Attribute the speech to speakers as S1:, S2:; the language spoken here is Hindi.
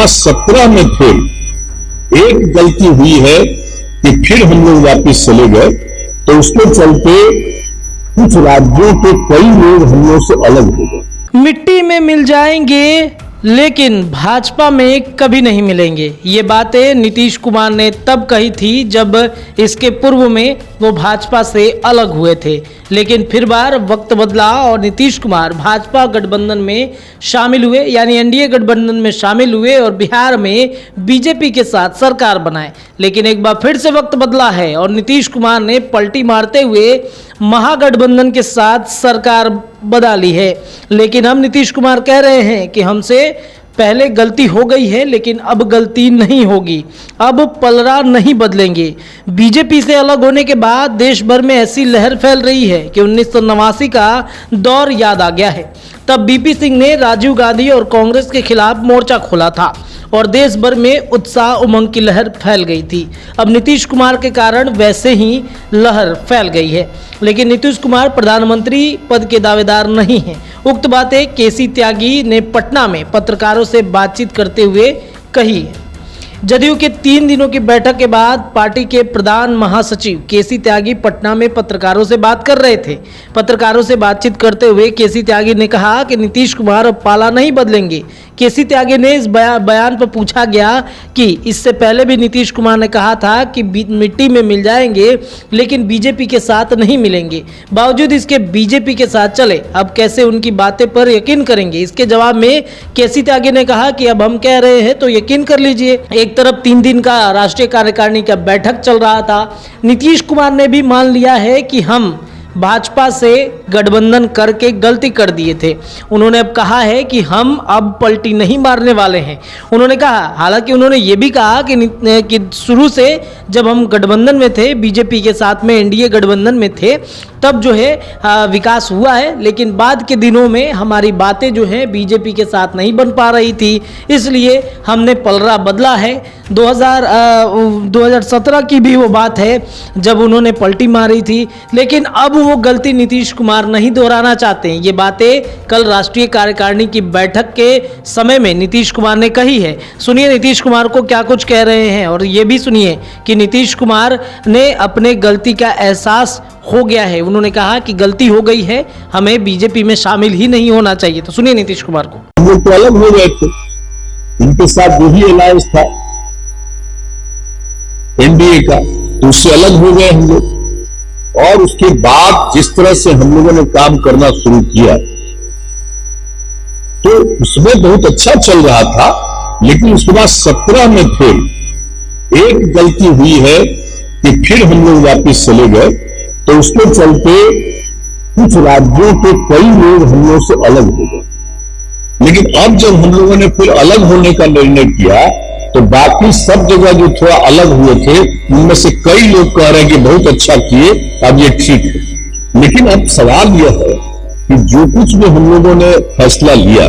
S1: 2017 में थे। एक गलती हुई है कि फिर हम लोग वापिस चले गए, तो उसके चलते कुछ राज्यों के कई लोग हम लोग से अलग हो गए।
S2: मिट्टी में मिल जाएंगे लेकिन भाजपा में कभी नहीं मिलेंगे। ये बातें नीतीश कुमार ने तब कही थी जब इसके पूर्व में वो भाजपा से अलग हुए थे, लेकिन फिर बार वक्त बदला और नीतीश कुमार भाजपा गठबंधन में शामिल हुए, यानी एनडीए गठबंधन में शामिल हुए और बिहार में बीजेपी के साथ सरकार बनाए। लेकिन एक बार फिर से वक्त बदला है और नीतीश कुमार ने पलटी मारते हुए महागठबंधन के साथ सरकार बना ली है। लेकिन हम नीतीश कुमार कह रहे हैं कि हमसे पहले गलती हो गई है, लेकिन अब गलती नहीं होगी, अब पलड़ा नहीं बदलेंगे। बीजेपी से अलग होने के बाद देश भर में ऐसी लहर फैल रही है कि 1989 का दौर याद आ गया है। तब बीपी सिंह ने राजीव गांधी और कांग्रेस के खिलाफ मोर्चा खोला था और देश भर में उत्साह उमंग की लहर फैल गई थी। अब नीतीश कुमार के कारण वैसे ही लहर फैल गई है, लेकिन नीतीश कुमार प्रधानमंत्री पद के दावेदार नहीं हैं। उक्त बातें केसी त्यागी ने पटना में पत्रकारों से बातचीत करते हुए कही है। जदयू के 3 दिनों की बैठक के बाद पार्टी के प्रधान महासचिव केसी त्यागी पटना में पत्रकारों से बात कर रहे थे। पत्रकारों से बातचीत करते हुए केसी त्यागी ने कहा कि नीतीश कुमार अब पाला नहीं बदलेंगे। केसी त्यागी ने इस बयान पर पूछा गया कि इससे पहले भी नीतीश कुमार ने कहा था कि मिट्टी में मिल जाएंगे लेकिन बीजेपी के साथ नहीं मिलेंगे, बावजूद इसके बीजेपी के साथ चले, अब कैसे उनकी बातें पर यकीन करेंगे। इसके जवाब में केसी त्यागी ने कहा कि अब हम कह रहे हैं तो यकीन कर लीजिए। एक तरफ 3 दिन का राष्ट्रीय कार्यकारिणी का बैठक चल रहा था, नीतीश कुमार ने भी मान लिया है कि हम भाजपा से गठबंधन करके गलती कर दिए थे। उन्होंने अब कहा है कि हम अब पलटी नहीं मारने वाले हैं। उन्होंने कहा, हालांकि उन्होंने ये भी कहा कि शुरू से जब हम गठबंधन में थे, बीजेपी के साथ में एनडीए गठबंधन में थे, तब जो है विकास हुआ है, लेकिन बाद के दिनों में हमारी बातें जो है बीजेपी के साथ नहीं बन पा रही थी, इसलिए हमने पलड़ा बदला है। 2017 की भी वो बात है जब उन्होंने पलटी मारी थी, लेकिन अब वो गलती नीतीश कुमार नहीं दोहराना चाहते हैं। ये बातें कल राष्ट्रीय कार्यकारिणी की बैठक के समय में नीतीश कुमार ने कही है। सुनिए नीतीश कुमार को क्या कुछ कह रहे हैं और ये भी सुनिए कि नीतीश कुमार ने अपने गलती का एहसास हो गया है। उन्होंने कहा कि गलती हो गई है, हमें बीजेपी में शामिल ही नहीं होना चाहिए। तो सुनिए नीतीश कुमार को।
S1: हम लोग तो अलग हो गए थे, इनके साथ जो ही अलायंस था एनडीए का, तो उससे अलग हो गए हम लोग। और उसके बाद जिस तरह से हम लोगों ने काम करना शुरू किया तो उसमें बहुत अच्छा चल रहा था, लेकिन उसके बाद 17 में थे। एक गलती हुई है कि फिर हम लोग वापिस चले गए, तो उसके चलते कुछ राज्यों के कई लोग हम लोग से अलग हो गए। लेकिन अब जब हम लोगों ने फिर अलग होने का निर्णय किया तो बाकी सब जगह जो थोड़ा अलग हुए थे उनमें से कई लोग कह रहे हैं कि बहुत अच्छा किए, अब ये ठीक है। लेकिन अब सवाल यह है कि जो कुछ भी हम लोगों ने फैसला लिया